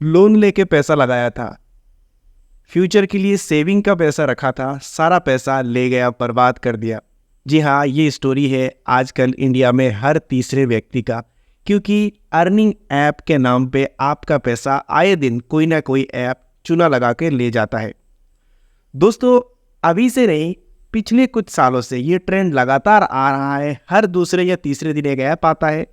Loan लेके पैसा लगाया था, फ्यूचर के लिए सेविंग का पैसा रखा था, सारा पैसा ले गया, बर्बाद कर दिया। जी हाँ, ये स्टोरी है आजकल इंडिया में हर तीसरे व्यक्ति का, क्योंकि अर्निंग ऐप के नाम पे आपका पैसा आए दिन कोई ना कोई ऐप चूना लगा के ले जाता है। दोस्तों, अभी से नहीं, पिछले कुछ सालों से ये ट्रेंड लगातार आ रहा है। हर दूसरे या तीसरे दिन एक ऐप आता है,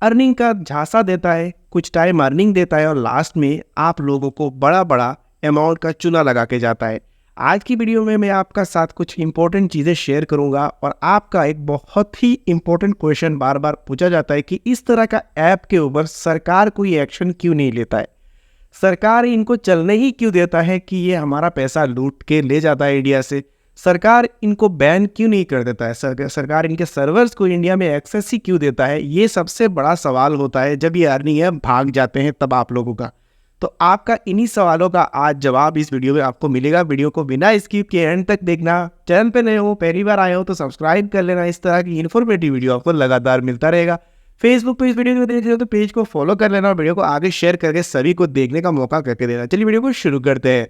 अर्निंग का झांसा देता है, कुछ टाइम अर्निंग देता है और लास्ट में आप लोगों को बड़ा बड़ा अमाउंट का चूना लगा के जाता है। आज की वीडियो में मैं आपका साथ कुछ इंपॉर्टेंट चीज़ें शेयर करूंगा और आपका एक बहुत ही इंपॉर्टेंट क्वेश्चन बार बार पूछा जाता है कि इस तरह का ऐप के ऊपर सरकार कोई एक्शन क्यों नहीं लेता है, सरकार इनको चलने ही क्यों देता है कि ये हमारा पैसा लूट के ले जाता है इंडिया से, सरकार इनको बैन क्यों नहीं कर देता है, सरकार इनके सर्वर्स को इंडिया में एक्सेस ही क्यों देता है। ये सबसे बड़ा सवाल होता है जब ये अर्निंग है भाग जाते हैं तब आप लोगों का। तो आपका इन्हीं सवालों का आज जवाब इस वीडियो में आपको मिलेगा। वीडियो को बिना स्किप किए एंड तक देखना। चैनल पे नए हो, पहली बार आए हो तो सब्सक्राइब कर लेना। इस तरह की इन्फॉर्मेटिव वीडियो आपको लगातार मिलता रहेगा। फेसबुक पे इस वीडियो को देख रहे हो तो पेज को फॉलो कर लेना और वीडियो को आगे शेयर करके सभी को देखने का मौका करके देना। चलिए वीडियो को शुरू करते हैं।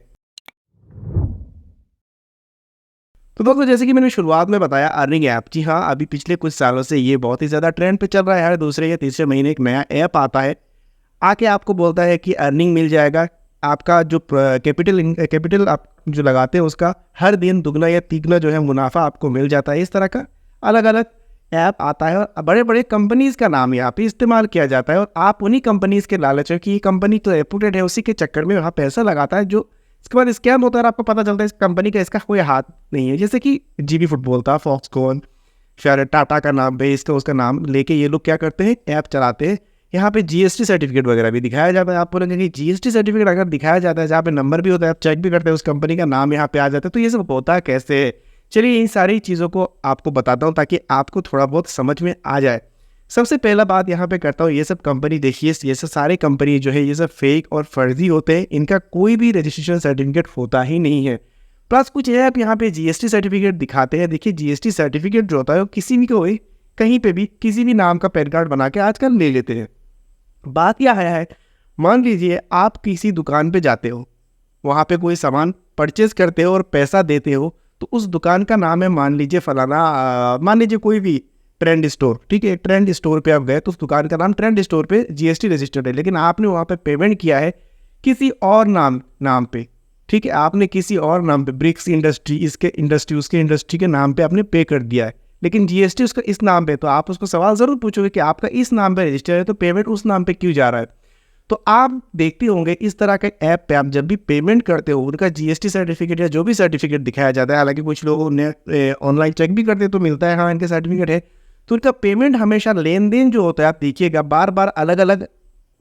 तो दोस्तों, जैसे कि मैंने शुरुआत में बताया, अर्निंग ऐप, जी हाँ, अभी पिछले कुछ सालों से ये बहुत ही ज़्यादा ट्रेंड पे चल रहा है। हर दूसरे या तीसरे महीने एक नया ऐप आता है, आके आपको बोलता है कि अर्निंग मिल जाएगा। आपका जो कैपिटल आप जो लगाते हैं उसका हर दिन दुगना या तिगना जो है मुनाफा आपको मिल जाता है। इस तरह का अलग अलग ऐप आता है और बड़े बड़े कंपनीज़ का नाम यहाँ पे इस्तेमाल किया जाता है और आप उन्हीं कंपनीज़ के लालच है कि ये कंपनी तो रेपुटेड है, उसी के चक्कर में वहाँ पैसा लगाता है, जो इसके बाद स्कैम होता है और आपको पता चलता है इस कंपनी का इसका कोई हाथ नहीं है। जैसे कि जीबी फुटबॉल था, फॉक्सकॉन, शायद टाटा का नाम पे इसका उसका नाम लेके ये लोग क्या करते हैं, ऐप चलाते हैं। यहाँ पे जीएसटी सर्टिफिकेट वगैरह भी दिखाया जाता है। आप बोलेंगे कि जीएसटी सर्टिफिकेट अगर दिखाया जाता है, जहाँ पे नंबर भी होता है, आप चेक भी करते हैं, उस कंपनी का नाम यहाँ पे आ जाता है, तो ये सब होता है कैसे? चलिए इन सारी चीज़ों को आपको बताता हूँ ताकि आपको थोड़ा बहुत समझ में आ जाए। सबसे पहला बात यहाँ पे करता हूँ, ये सब कंपनी देखिए, ये सब सारे कंपनी जो है ये सब फेक और फर्जी होते हैं। इनका कोई भी रजिस्ट्रेशन सर्टिफिकेट होता ही नहीं है। प्लस कुछ ऐप यहाँ पे जीएसटी सर्टिफिकेट दिखाते हैं। देखिए, जीएसटी सर्टिफिकेट जो होता है वो किसी भी को कहीं पे भी किसी भी नाम का पैन कार्ड बना के आजकल ले लेते हैं। बात क्या है, मान लीजिए आप किसी दुकान पे जाते हो, वहाँ पे कोई सामान परचेज करते हो और पैसा देते हो, तो उस दुकान का नाम है मान लीजिए फलाना, मान लीजिए कोई भी ट्रेंड स्टोर, ठीक है। ट्रेंड स्टोर पे आप गए तो उस दुकान का नाम ट्रेंड स्टोर पे जीएसटी रजिस्टर्ड है, लेकिन आपने वहाँ पे पेमेंट किया है किसी और नाम पे, ठीक है। आपने किसी और नाम पे, ब्रिक्स इंडस्ट्री, उसके इंडस्ट्री के नाम पे आपने पे कर दिया है, लेकिन जीएसटी उसका इस नाम पे। तो आप उसको सवाल ज़रूर पूछोगे कि आपका इस नाम पे रजिस्टर है तो पेमेंट उस नाम पे क्यों जा रहा है। तो आप देखते होंगे इस तरह के ऐप पे आप जब भी पेमेंट करते हो, उनका जीएसटी सर्टिफिकेट या जो भी सर्टिफिकेट दिखाया जाता है, हालांकि कुछ लोग उन्हें ऑनलाइन चेक भी करते तो मिलता है हाँ इनके सर्टिफिकेट है, तो उनका पेमेंट हमेशा लेन देन जो होता है, आप देखिएगा बार बार अलग अलग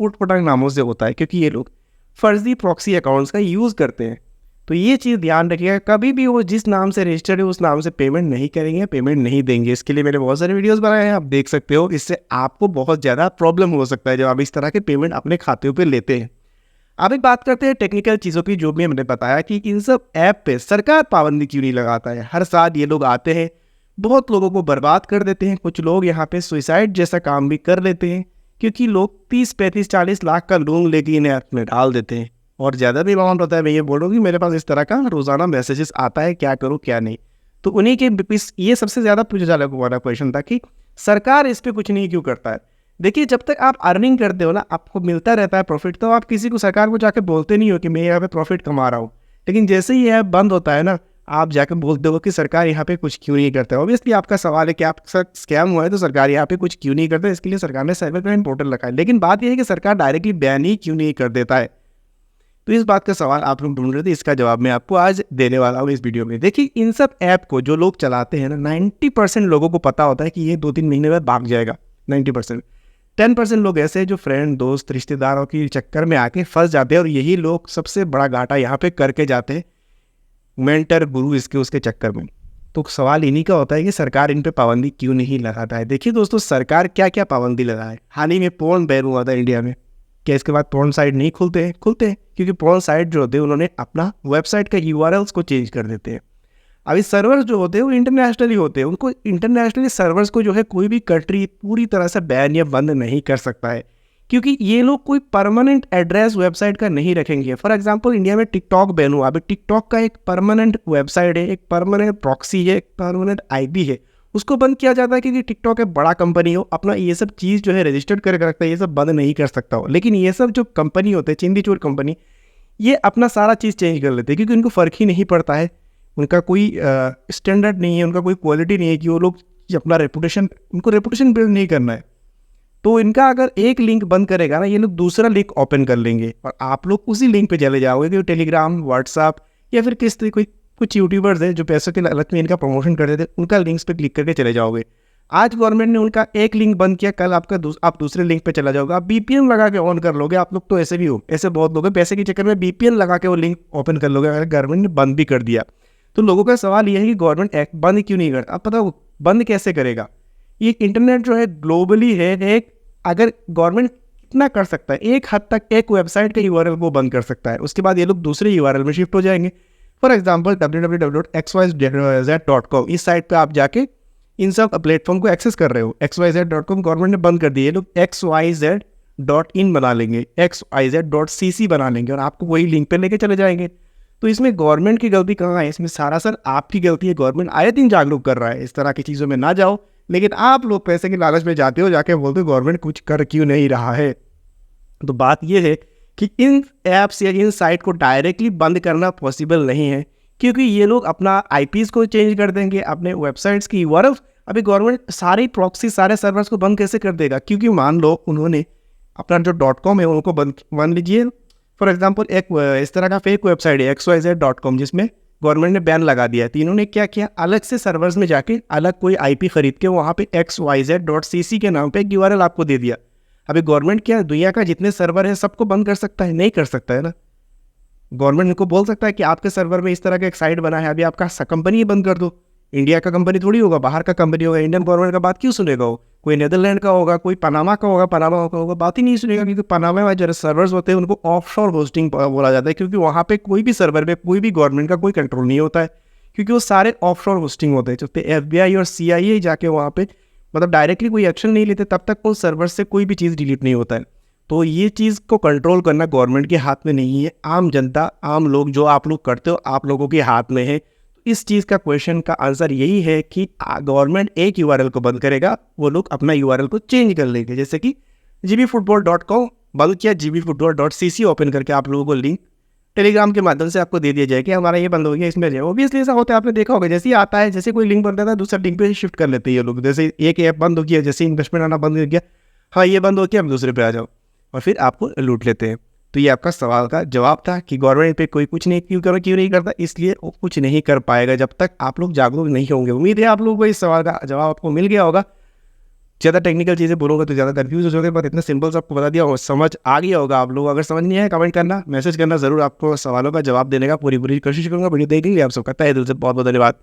उटपटांग नामों से होता है, क्योंकि ये लोग फर्जी प्रॉक्सी अकाउंट्स का यूज़ करते हैं। तो ये चीज़ ध्यान रखिएगा, कभी भी वो जिस नाम से रजिस्टर्ड है उस नाम से पेमेंट नहीं करेंगे, पेमेंट नहीं देंगे। इसके लिए मैंने बहुत सारे वीडियोस बनाए हैं, आप देख सकते हो। इससे आपको बहुत ज़्यादा प्रॉब्लम हो सकता है जब आप इस तरह के पेमेंट अपने खाते पे लेते हैं। अब एक बात करते हैं टेक्निकल चीज़ों की, जो भी मैंने बताया कि इन सब ऐप पे सरकार पाबंदी क्यों नहीं लगाता है। हर साल ये लोग आते हैं, बहुत लोगों को बर्बाद कर देते हैं। कुछ लोग यहाँ पे सुइसाइड जैसा काम भी कर लेते हैं, क्योंकि लोग 30, 35, 40 लाख का लोन लेके इन्हें ऐप में डाल देते हैं और ज़्यादा भी अमाउंट होता है। मैं ये बोल रहा हूँ कि मेरे पास इस तरह का रोज़ाना मैसेजेस आता है, क्या करूँ क्या नहीं। तो उन्हीं के ये सबसे ज़्यादा पूछा जाने वाला क्वेश्चन था कि सरकार इस पर कुछ नहीं क्यों करता है। देखिए, जब तक आप अर्निंग करते हो ना, आपको मिलता रहता है प्रॉफिट, तो आप किसी को, सरकार को जाके बोलते नहीं हो कि मैं यहाँ पे प्रॉफिट कमा रहा हूँ। लेकिन जैसे ही ऐप बंद होता है ना, आप जाकर बोलते हो कि सरकार यहाँ पे कुछ क्यों नहीं करता है। ऑब्वियसली आपका सवाल है कि आप स्कैम हुआ है तो सरकार यहाँ पे कुछ क्यों नहीं करता है। इसके लिए सरकार ने साइबर क्राइम पोर्टल रखा है। लेकिन बात यह है कि सरकार डायरेक्टली बैन ही क्यों नहीं कर देता है। तो इस बात का सवाल आप लोग ढूंढ रहे थे, इसका जवाब मैं आपको आज देने वाला हूँ इस वीडियो में। देखिए, इन सब ऐप को जो लोग चलाते हैं ना, 90% लोगों को पता होता है कि ये 2-3 महीने बाद भाग जाएगा। 90%, 10% लोग ऐसे हैं जो फ्रेंड, दोस्त, रिश्तेदारों के चक्कर में आके फंस जाते हैं और यही लोग सबसे बड़ा घाटा यहाँ पे करके जाते हैं, मेंटर, गुरु, इसके उसके चक्कर में। तो सवाल इन्हीं का होता है कि सरकार इन पे पाबंदी क्यों नहीं लगाता है। देखिए दोस्तों, सरकार क्या क्या पाबंदी लगाए। हाल ही में पोर्न बैन हुआ था इंडिया में। क्या इसके बाद पोर्न साइट नहीं खुलते हैं? खुलते हैं, क्योंकि पोर्न साइट जो होते हैं उन्होंने अपना वेबसाइट का यूआरएल्स को चेंज कर देते हैं। अभी सर्वर्स जो होते हैं वो इंटरनेशनली होते हैं, उनको इंटरनेशनली सर्वर्स को जो है कोई भी कंट्री पूरी तरह से बैन या बंद नहीं कर सकता है। क्योंकि ये लोग कोई परमानेंट एड्रेस वेबसाइट का नहीं रखेंगे। फॉर एग्जांपल इंडिया में टिकटॉक बैन हुआ, अभी टिकटॉक का एक परमानेंट वेबसाइट है, एक परमानेंट प्रॉक्सी है, एक परमानेंट आईपी है, उसको बंद किया जाता है क्योंकि टिकटॉक एक बड़ा कंपनी हो, अपना ये सब चीज़ जो है रजिस्टर्ड करके रखता है, ये सब बंद नहीं कर सकता हो। लेकिन ये सब जो कंपनी होते हैं, चिंदी चोर कंपनी, ये अपना सारा चीज़ चेंज कर लेते हैं क्योंकि उनको फ़र्क ही नहीं पड़ता है, उनका कोई स्टैंडर्ड नहीं है, उनका कोई क्वालिटी नहीं है कि वो लोग अपना रेपुटेशन, उनको रेपुटेशन बिल्ड नहीं करना है। तो इनका अगर एक लिंक बंद करेगा ना, ये लोग दूसरा लिंक ओपन कर लेंगे और आप लोग उसी लिंक पे चले जाओगे कि टेलीग्राम, व्हाट्सअप या फिर किस तरीके कुछ यूट्यूबर्स हैं जो पैसों के लालच में इनका प्रमोशन करते थे, उनका लिंक्स पे क्लिक करके चले जाओगे। आज गवर्नमेंट ने उनका एक लिंक बंद किया, कल आपका आप दूसरे लिंक पे चला जाओगे, आप बीपीएन लगा के ऑन कर लोगे। आप लोग तो ऐसे भी हो, ऐसे बहुत लोग हैं, पैसे के चक्कर में बीपीएन लगा के वो लिंक ओपन कर लोगे अगर गवर्नमेंट ने बंद भी कर दिया। तो लोगों का सवाल ये है कि गवर्नमेंट बंद क्यों नहीं करता। अब पता बंद कैसे करेगा। ये इंटरनेट जो है ग्लोबली है, एक अगर गवर्नमेंट कितना कर सकता है, एक हद तक एक वेबसाइट के यूआरएल को बंद कर सकता है, उसके बाद ये लोग दूसरे यूआरएल में शिफ्ट हो जाएंगे। फॉर एग्जांपल www.xyz.com, इस साइट पे आप जाके इन सब प्लेटफॉर्म को एक्सेस कर रहे हो। xyz.com गवर्नमेंट ने बंद कर दिया, ये लोग xyz.in बना लेंगे, xyz.cc बना लेंगे और आपको वही लिंक पे लेके चले जाएंगे। तो इसमें गवर्नमेंट की गलती कहाँ है, इसमें सरासर आपकी गलती है। गवर्नमेंट आए दिन जागरूक कर रहा है, इस तरह की चीज़ों में ना जाओ, लेकिन आप लोग पैसे के लालच में जाते हो, जाके बोलते हो गवर्नमेंट कुछ कर क्यों नहीं रहा है। तो बात यह है कि इन ऐप्स या इन साइट को डायरेक्टली बंद करना पॉसिबल नहीं है क्योंकि ये लोग अपना आईपीज़ को चेंज कर देंगे, अपने वेबसाइट्स की यूआरएल। अभी गवर्नमेंट सारी प्रॉक्सी, सारे सर्वर्स को बंद कैसे कर देगा, क्योंकि मान लो उन्होंने अपना जो .com है उनको बंद, मान लीजिए फॉर एग्जांपल एक इस तरह का फेक वेबसाइट है xyz.com जिसमें गवर्नमेंट ने बैन लगा दिया है। तो इन्होंने क्या किया, अलग से सर्वर्स में जाके अलग कोई आईपी खरीद के वहाँ पे xyz.cc के नाम पे एक यूआरएल आपको दे दिया। अभी गवर्नमेंट क्या दुनिया का जितने सर्वर है सबको बंद कर सकता है? नहीं कर सकता है ना। गवर्नमेंट इनको बोल सकता है कि आपके सर्वर में इस तरह का एक साइट बना है, अभी आपका कंपनी ही बंद कर दो। इंडिया का कंपनी थोड़ी होगा, बाहर का कंपनी होगा। इंडियन गवर्नमेंट का बात क्यों सुनेगा वो? कोई नीदरलैंड का होगा, कोई पनामा का होगा, पनामा का होगा, बात ही नहीं सुनेगा क्योंकि पनामा में जो सर्वर्स होते हैं उनको ऑफशोर होस्टिंग बोला जाता है क्योंकि वहाँ पे कोई भी सर्वर में कोई भी गवर्नमेंट का कोई कंट्रोल नहीं होता है क्योंकि वो सारे ऑफशोर होस्टिंग होते हैं। जब FBI और CIA जाके वहाँ पे मतलब डायरेक्टली कोई एक्शन नहीं लेते तब तक उन सर्वर से कोई भी चीज़ डिलीट नहीं होता है। तो ये चीज़ को कंट्रोल करना गवर्नमेंट के हाथ में नहीं है, आम जनता, आम लोग जो आप लोग करते हो आप लोगों के हाथ में है। इस चीज़ का क्वेश्चन का आंसर यही है कि गवर्नमेंट एक यूआरएल को बंद करेगा, वो लोग अपना यूआरएल को चेंज कर लेंगे। जैसे कि gbfootball.com बंद किया, gbfootball.cc ओपन करके आप लोगों को लिंक टेलीग्राम के माध्यम से आपको दे दिया जाए कि हमारा ये बंद हो गया, इसमें जाए। ऑब्वियसली ऐसा होता है, आपने देखा होगा, जैसे ही आता है, जैसे कोई लिंक बन जाता है दूसरा लिंक पे शिफ्ट कर लेते हैं ये लोग। जैसे एक ऐप बंद हो गया, जैसे इन्वेस्टमेंट आना बंद हो गया, हाँ ये बंद हो गया, हम दूसरे पे आ जाओ और फिर आपको लूट लेते हैं। तो ये आपका सवाल का जवाब था कि गवर्नमेंट पे कोई कुछ नहीं क्यों नहीं करता, इसलिए वो कुछ नहीं कर पाएगा जब तक आप लोग जागरूक नहीं होंगे। उम्मीद है आप लोगों को इस सवाल का जवाब आपको मिल गया होगा। ज़्यादा टेक्निकल चीज़ें बोलूँगा तो ज़्यादा कन्फ्यूज हो जाओगे, बट इतना सिंपल से आपको बता दिया और समझ आ गया होगा आप लोग। अगर समझ नहीं आया कमेंट करना, मैसेज करना, ज़रूर आपको सवालों का जवाब देने का पूरी कोशिश करूँगा। वीडियो देखने के लिए आप सबका तहे दिल से बहुत बहुत धन्यवाद।